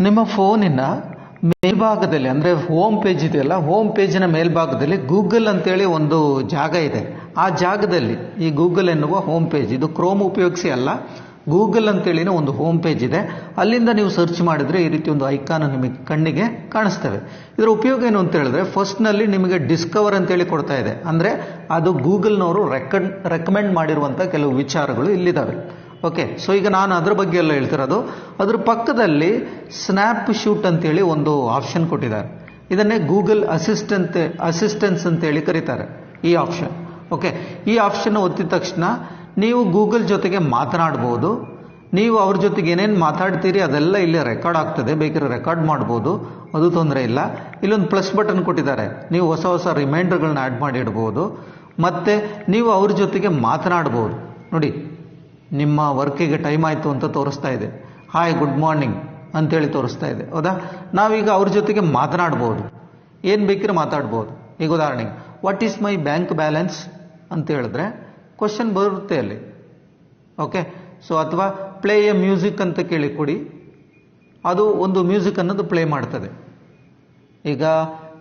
ನಿಮ್ಮ ಫೋನಿನ ಮೇಲ್ಭಾಗದಲ್ಲಿ ಅಂದರೆ ಹೋಮ್ ಪೇಜ್ ಇದೆಯಲ್ಲ, ಹೋಮ್ ಪೇಜಿನ ಮೇಲ್ಭಾಗದಲ್ಲಿ ಗೂಗಲ್ ಅಂತೇಳಿ ಒಂದು ಜಾಗ ಇದೆ. ಆ ಜಾಗದಲ್ಲಿ ಈ ಗೂಗಲ್ ಎನ್ನುವ ಹೋಮ್ ಪೇಜ್, ಇದು ಕ್ರೋಮ್ ಉಪಯೋಗಿಸಿ ಅಲ್ಲ, ಗೂಗಲ್ ಅಂತೇಳಿನ ಒಂದು ಹೋಮ್ ಪೇಜ್ ಇದೆ. ಅಲ್ಲಿಂದ ನೀವು ಸರ್ಚ್ ಮಾಡಿದ್ರೆ ಈ ರೀತಿ ಒಂದು ಐಕಾನ್ ನಿಮಗೆ ಕಣ್ಣಿಗೆ ಕಾಣಿಸ್ತವೆ. ಇದರ ಉಪಯೋಗ ಏನು ಅಂತ ಹೇಳಿದ್ರೆ, ಫಸ್ಟ್ನಲ್ಲಿ ನಿಮಗೆ ಡಿಸ್ಕವರ್ ಅಂತೇಳಿ ಕೊಡ್ತಾ ಇದೆ. ಅಂದರೆ ಅದು ಗೂಗಲ್ನವರು ರೆಕಮೆಂಡ್ ಮಾಡಿರುವಂಥ ಕೆಲವು ವಿಚಾರಗಳು ಇಲ್ಲಿದ್ದಾವೆ. ಓಕೆ, ಸೊ ಈಗ ನಾನು ಅದ್ರ ಬಗ್ಗೆ ಎಲ್ಲ ಹೇಳ್ತಿರೋದು. ಅದ್ರ ಪಕ್ಕದಲ್ಲಿ ಸ್ನ್ಯಾಪ್ ಶೂಟ್ ಅಂತೇಳಿ ಒಂದು ಆಪ್ಷನ್ ಕೊಟ್ಟಿದ್ದಾರೆ. ಇದನ್ನೇ ಗೂಗಲ್ ಅಸಿಸ್ಟೆನ್ಸ್ ಅಂತೇಳಿ ಕರೀತಾರೆ ಈ ಆಪ್ಷನ್. ಓಕೆ, ಈ ಆಪ್ಷನ್ ಒತ್ತಿದ ತಕ್ಷಣ ನೀವು ಗೂಗಲ್ ಜೊತೆಗೆ ಮಾತನಾಡ್ಬೋದು. ನೀವು ಅವ್ರ ಜೊತೆಗೆ ಏನೇನು ಮಾತಾಡ್ತೀರಿ ಅದೆಲ್ಲ ಇಲ್ಲಿ ರೆಕಾರ್ಡ್ ಆಗ್ತದೆ, ಬೇಕಾದ್ರೆ ರೆಕಾರ್ಡ್ ಮಾಡ್ಬೋದು, ಅದು ತೊಂದರೆ ಇಲ್ಲ. ಇಲ್ಲೊಂದು ಪ್ಲಸ್ ಬಟನ್ ಕೊಟ್ಟಿದ್ದಾರೆ, ನೀವು ಹೊಸ ಹೊಸ ರಿಮೈಂಡರ್ಗಳನ್ನ ಆ್ಯಡ್ ಮಾಡಿ ಇಡ್ಬೋದು. ಮತ್ತು ನೀವು ಅವ್ರ ಜೊತೆಗೆ ಮಾತನಾಡ್ಬೋದು. ನೋಡಿ, ನಿಮ್ಮ ವರ್ಕಿಗೆ ಟೈಮ್ ಆಯಿತು ಅಂತ ತೋರಿಸ್ತಾ ಇದೆ, ಹಾಯ್ ಗುಡ್ ಮಾರ್ನಿಂಗ್ ಅಂತೇಳಿ ತೋರಿಸ್ತಾ ಇದೆ. ಹೌದಾ, ನಾವೀಗ ಅವ್ರ ಜೊತೆಗೆ ಮಾತನಾಡ್ಬೋದು, ಏನು ಬೇಕಿದ್ರೆ ಮಾತಾಡ್ಬೋದು. ಈಗ ಉದಾಹರಣೆಗೆ what is my bank balance ಅಂತ ಹೇಳಿದ್ರೆ ಕ್ವಶನ್ ಬರುತ್ತೆ ಅಲ್ಲಿ. ಓಕೆ, ಸೊ ಅಥವಾ ಪ್ಲೇ ಎ ಮ್ಯೂಸಿಕ್ ಅಂತ ಕೇಳಿ ಕೊಡಿ, ಅದು ಒಂದು ಮ್ಯೂಸಿಕ್ ಅನ್ನೋದು ಪ್ಲೇ ಮಾಡ್ತದೆ. ಈಗ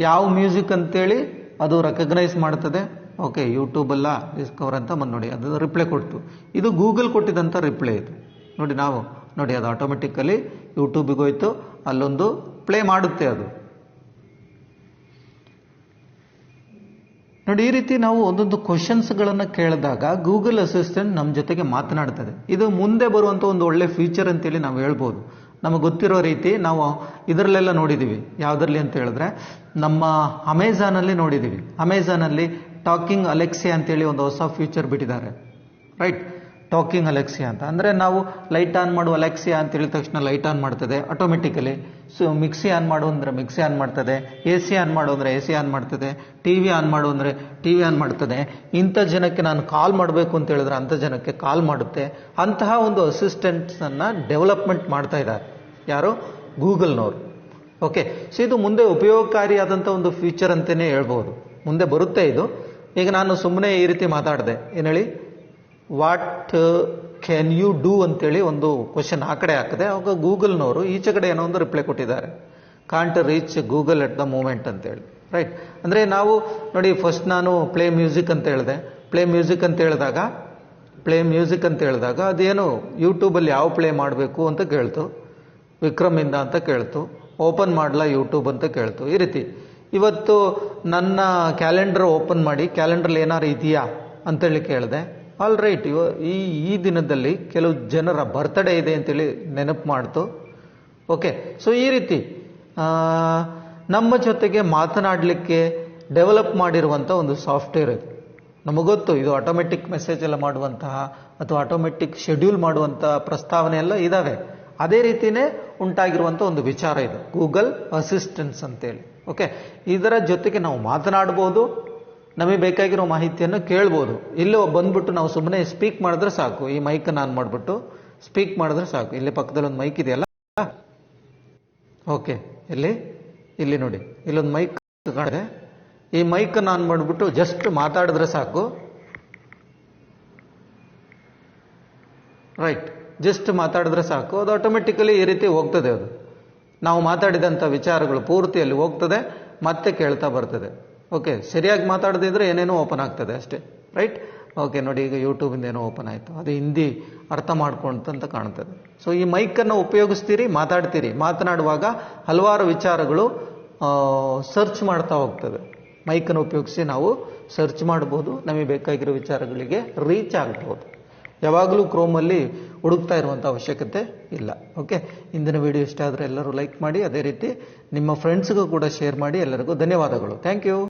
ಯಾವ ಮ್ಯೂಸಿಕ್ ಅಂತೇಳಿ ಅದು ರೆಕಗ್ನೈಸ್ ಮಾಡ್ತದೆ. ಓಕೆ, ಯೂಟ್ಯೂಬಲ್ಲ ಡಿಸ್ಕವರ್ ಅಂತ ಬಂದು ನೋಡಿ, ಅದು ರಿಪ್ಲೈ ಕೊಡ್ತು. ಇದು ಗೂಗಲ್ ಕೊಟ್ಟಿದ್ದಂಥ ರಿಪ್ಲೈ ಇದು. ನೋಡಿ, ನಾವು ನೋಡಿ ಅದು ಆಟೋಮೆಟಿಕಲಿ ಯೂಟ್ಯೂಬಿಗೆ ಹೋಯ್ತು, ಅಲ್ಲೊಂದು ಪ್ಲೇ ಮಾಡುತ್ತೆ ಅದು. ನೋಡಿ, ಈ ರೀತಿ ನಾವು ಒಂದೊಂದು ಕ್ವಶನ್ಸ್ಗಳನ್ನು ಕೇಳಿದಾಗ ಗೂಗಲ್ ಅಸಿಸ್ಟೆಂಟ್ ನಮ್ಮ ಜೊತೆಗೆ ಮಾತನಾಡ್ತದೆ. ಇದು ಮುಂದೆ ಬರುವಂಥ ಒಂದು ಒಳ್ಳೆ ಫೀಚರ್ ಅಂತೇಳಿ ನಾವು ಹೇಳ್ಬೋದು. ನಮಗೆ ಗೊತ್ತಿರೋ ರೀತಿ ನಾವು ಇದರಲ್ಲೆಲ್ಲ ನೋಡಿದ್ದೀವಿ. ಯಾವುದರಲ್ಲಿ ಅಂತ ಹೇಳಿದ್ರೆ ನಮ್ಮ ಅಮೆಝಾನಲ್ಲಿ ನೋಡಿದ್ದೀವಿ. ಅಮೆಝಾನಲ್ಲಿ ಟಾಕಿಂಗ್ ಅಲೆಕ್ಸಿಯಾ ಅಂತೇಳಿ ಒಂದು ಹೊಸ ಫೀಚರ್ ಬಿಟ್ಟಿದ್ದಾರೆ. ರೈಟ್, ಟಾಕಿಂಗ್ ಅಲೆಕ್ಸಿಯಾ ಅಂತ ಅಂದರೆ ನಾವು ಲೈಟ್ ಆನ್ ಮಾಡುವ ಅಲೆಕ್ಸಿಯಾ ಅಂತ ಹೇಳಿದ ತಕ್ಷಣ ಲೈಟ್ ಆನ್ ಮಾಡ್ತದೆ ಆಟೋಮೆಟಿಕಲಿ. ಸೊ ಮಿಕ್ಸಿ ಆನ್ ಮಾಡು ಅಂದರೆ ಮಿಕ್ಸಿ ಆನ್ ಮಾಡ್ತದೆ, ಎ ಸಿ ಆನ್ ಮಾಡು ಅಂದರೆ ಎ ಸಿ ಆನ್ ಮಾಡ್ತದೆ, ಟಿ ವಿ ಆನ್ ಮಾಡು ಅಂದರೆ ಟಿ ವಿ ಆನ್ ಮಾಡ್ತದೆ. ಇಂಥ ಜನಕ್ಕೆ ನಾನು ಕಾಲ್ ಮಾಡಬೇಕು ಅಂತ ಹೇಳಿದ್ರೆ ಅಂಥ ಜನಕ್ಕೆ ಕಾಲ್ ಮಾಡುತ್ತೆ. ಅಂತಹ ಒಂದು ಅಸಿಸ್ಟೆಂಟ್ಸನ್ನು ಡೆವಲಪ್ಮೆಂಟ್ ಮಾಡ್ತಾ ಇದ್ದಾರೆ ಯಾರು, ಗೂಗಲ್ನವರು. ಓಕೆ, ಸೊ ಇದು ಮುಂದೆ ಉಪಯೋಗಕಾರಿಯಾದಂಥ ಒಂದು ಫೀಚರ್ ಅಂತಲೇ ಹೇಳ್ಬೋದು. ಮುಂದೆ ಬರುತ್ತೆ ಇದು. ಈಗ ನಾನು ಸುಮ್ಮನೆ ಈ ರೀತಿ ಮಾತಾಡಿದೆ, ಏನು ಹೇಳಿ, ವಾಟ್ ಕ್ಯಾನ್ ಯು ಡೂ ಅಂತೇಳಿ ಒಂದು ಕ್ವಶನ್ ಆ ಕಡೆ ಹಾಕಿದೆ. ಅವಾಗ ಗೂಗಲ್ನವರು ಈಚೆ ಕಡೆ ಏನೋ ಒಂದು ರಿಪ್ಲೈ ಕೊಟ್ಟಿದ್ದಾರೆ, can't reach Google at the moment ಅಂತೇಳಿ. ರೈಟ್, ಅಂದರೆ ನಾವು ನೋಡಿ, ಫಸ್ಟ್ ನಾನು ಪ್ಲೇ ಮ್ಯೂಸಿಕ್ ಅಂತ ಹೇಳಿದೆ. ಪ್ಲೇ ಮ್ಯೂಸಿಕ್ ಅಂತ ಹೇಳಿದಾಗ ಅದೇನು ಯೂಟ್ಯೂಬಲ್ಲಿ ಯಾವ ಪ್ಲೇ ಮಾಡಬೇಕು ಅಂತ ಕೇಳ್ತು, ವಿಕ್ರಮಿಂದ ಅಂತ ಕೇಳ್ತು, ಓಪನ್ ಮಾಡಲ ಯೂಟ್ಯೂಬ್ ಅಂತ ಕೇಳ್ತು. ಈ ರೀತಿ ಇವತ್ತು ನನ್ನ ಕ್ಯಾಲೆಂಡರ್ ಓಪನ್ ಮಾಡಿ ಕ್ಯಾಲೆಂಡ್ರಲ್ಲಿ ಏನಾರು ಇದೆಯಾ ಅಂತೇಳಿ ಕೇಳಿದೆ. ಆಲ್ ರೈಟ್, ಈ ದಿನದಲ್ಲಿ ಕೆಲವು ಜನರ ಬರ್ತ್ಡೇ ಇದೆ ಅಂತೇಳಿ ನೆನಪು ಮಾಡ್ತು. ಓಕೆ, ಸೊ ಈ ರೀತಿ ನಮ್ಮ ಜೊತೆಗೆ ಮಾತನಾಡಲಿಕ್ಕೆ ಡೆವಲಪ್ ಮಾಡಿರುವಂಥ ಒಂದು ಸಾಫ್ಟ್ವೇರ್ ಇದು. ನಮಗೊತ್ತು ಇದು ಆಟೋಮೆಟಿಕ್ ಮೆಸೇಜ್ ಎಲ್ಲ ಮಾಡುವಂತಹ ಅಥವಾ ಆಟೋಮೆಟಿಕ್ ಶೆಡ್ಯೂಲ್ ಮಾಡುವಂಥ ಪ್ರಸ್ತಾವನೆ ಎಲ್ಲ ಇದ್ದಾವೆ. ಅದೇ ರೀತಿಯೇ ಉಂಟಾಗಿರುವಂಥ ಒಂದು ವಿಚಾರ ಇದು ಗೂಗಲ್ ಅಸಿಸ್ಟೆನ್ಸ್ ಅಂತೇಳಿ. ಓಕೆ, ಇದರ ಜೊತೆಗೆ ನಾವು ಮಾತನಾಡ್ಬೋದು, ನಮಗೆ ಬೇಕಾಗಿರೋ ಮಾಹಿತಿಯನ್ನು ಕೇಳ್ಬೋದು. ಇಲ್ಲೇ ಬಂದ್ಬಿಟ್ಟು ನಾವು ಸುಮ್ಮನೆ ಸ್ಪೀಕ್ ಮಾಡಿದ್ರೆ ಸಾಕು. ಈ ಮೈಕನ್ನು ಆನ್ ಮಾಡಿಬಿಟ್ಟು ಸ್ಪೀಕ್ ಮಾಡಿದ್ರೆ ಸಾಕು. ಇಲ್ಲಿ ಪಕ್ಕದಲ್ಲಿ ಒಂದು ಮೈಕ್ ಇದೆಯಲ್ಲ, ಓಕೆ, ಇಲ್ಲಿ ನೋಡಿ, ಇಲ್ಲೊಂದು ಮೈಕ್ ಕಾಣಿದೆ. ಈ ಮೈಕನ್ನು ಆನ್ ಮಾಡಿಬಿಟ್ಟು ಜಸ್ಟ್ ಮಾತಾಡಿದ್ರೆ ಸಾಕು. ರೈಟ್, ಜಸ್ಟ್ ಮಾತಾಡಿದ್ರೆ ಸಾಕು, ಅದು ಆಟೋಮೆಟಿಕಲಿ ಈ ರೀತಿ ಹೋಗ್ತದೆ. ಅದು ನಾವು ಮಾತಾಡಿದಂಥ ವಿಚಾರಗಳು ಪೂರ್ತಿಯಲ್ಲಿ ಹೋಗ್ತದೆ, ಮತ್ತೆ ಕೇಳ್ತಾ ಬರ್ತದೆ. ಓಕೆ, ಸರಿಯಾಗಿ ಮಾತಾಡದಿದ್ರೆ ಏನೇನೋ ಓಪನ್ ಆಗ್ತದೆ ಅಷ್ಟೇ. ರೈಟ್, ಓಕೆ, ನೋಡಿ ಈಗ ಯೂಟ್ಯೂಬಿಂದ ಏನೋ ಓಪನ್ ಆಯಿತು, ಅದು ಹಿಂದಿ ಅರ್ಥ ಮಾಡ್ಕೊಂತ ಕಾಣ್ತದೆ. ಸೊ ಈ ಮೈಕನ್ನು ಉಪಯೋಗಿಸ್ತೀರಿ, ಮಾತನಾಡುವಾಗ ಹಲವಾರು ವಿಚಾರಗಳು ಸರ್ಚ್ ಮಾಡ್ತಾ ಹೋಗ್ತದೆ. ಮೈಕನ್ನು ಉಪಯೋಗಿಸಿ ನಾವು ಸರ್ಚ್ ಮಾಡ್ಬೋದು, ನಮಗೆ ಬೇಕಾಗಿರೋ ವಿಚಾರಗಳಿಗೆ ರೀಚ್ ಆಗ್ಬೋದು. ಯಾವಾಗಲೂ ಕ್ರೋಮಲ್ಲಿ ಹುಡುಕ್ತಾ ಇರುವಂಥ ಅವಶ್ಯಕತೆ ಇಲ್ಲ. ಓಕೆ, ಇಂದಿನ ವಿಡಿಯೋ ಇಷ್ಟ ಆದರೆ ಎಲ್ಲರೂ ಲೈಕ್ ಮಾಡಿ, ಅದೇ ರೀತಿ ನಿಮ್ಮ ಫ್ರೆಂಡ್ಸ್ಗೂ ಕೂಡ ಶೇರ್ ಮಾಡಿ. ಎಲ್ಲರಿಗೂ ಧನ್ಯವಾದಗಳು. Thank you.